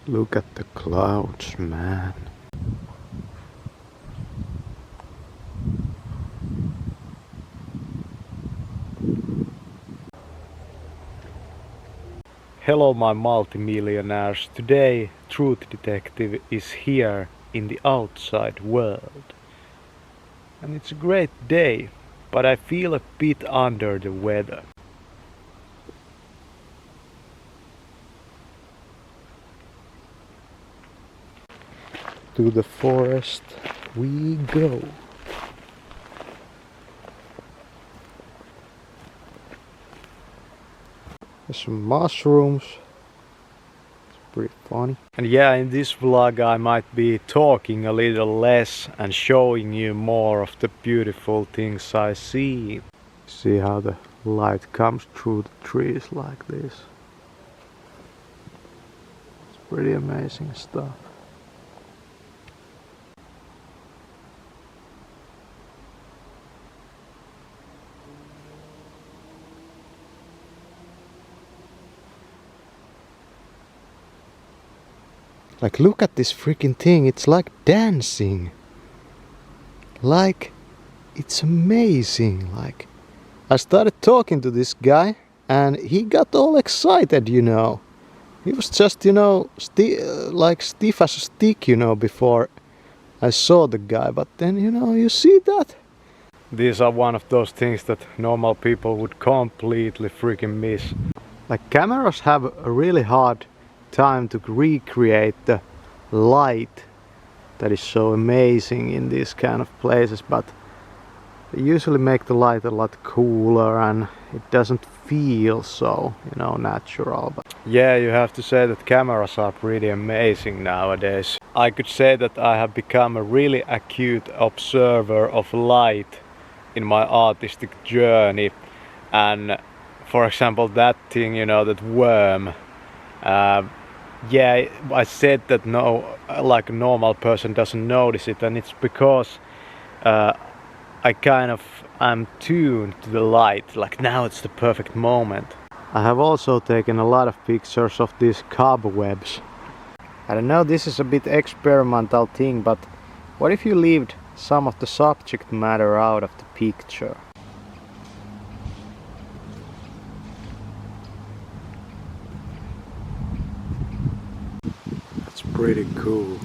Look at the clouds, man. Hello my multimillionaires. Today Truth Detective is here in the outside world. And it's a great day, but I feel a bit under the weather. To the forest we go. There's some mushrooms. It's pretty funny. And yeah, in this vlog I might be talking a little less and showing you more of the beautiful things I see. See how the light comes through the trees like this. It's pretty amazing stuff. Like, look at this freaking thing, it's like dancing. Like, it's amazing. Like, I started talking to this guy and he got all excited, you know. He was just, you know, like stiff as a stick, you know, before I saw the guy. But then, you know, you see that? These are one of those things that normal people would completely freaking miss. Like, cameras have a really hard time to recreate the light that is so amazing in these kind of places, but they usually make the light a lot cooler and it doesn't feel so, you know, natural. But yeah, you have to say that cameras are pretty amazing nowadays. I could say that I have become a really acute observer of light in my artistic journey. And for example, that thing, you know, that worm, yeah, I said that no, like a normal person doesn't notice it, and it's because I kind of am tuned to the light, like now it's the perfect moment. I have also taken a lot of pictures of these cobwebs. I don't know, this is a bit experimental thing, but what if you leaved some of the subject matter out of the picture? Pretty cool.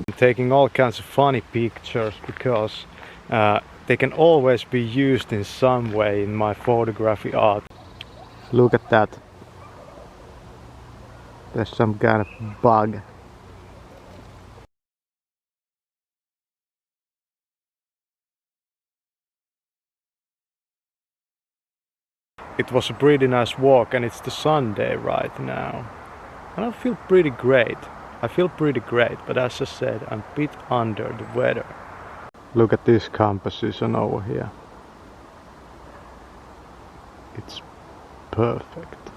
I'm taking all kinds of funny pictures because they can always be used in some way in my photography art. Look at that. There's some kind of bug. It was a pretty nice walk and it's the Sunday right now. And I feel pretty great. But as I said, I'm a bit under the weather. Look at this composition over here. It's perfect.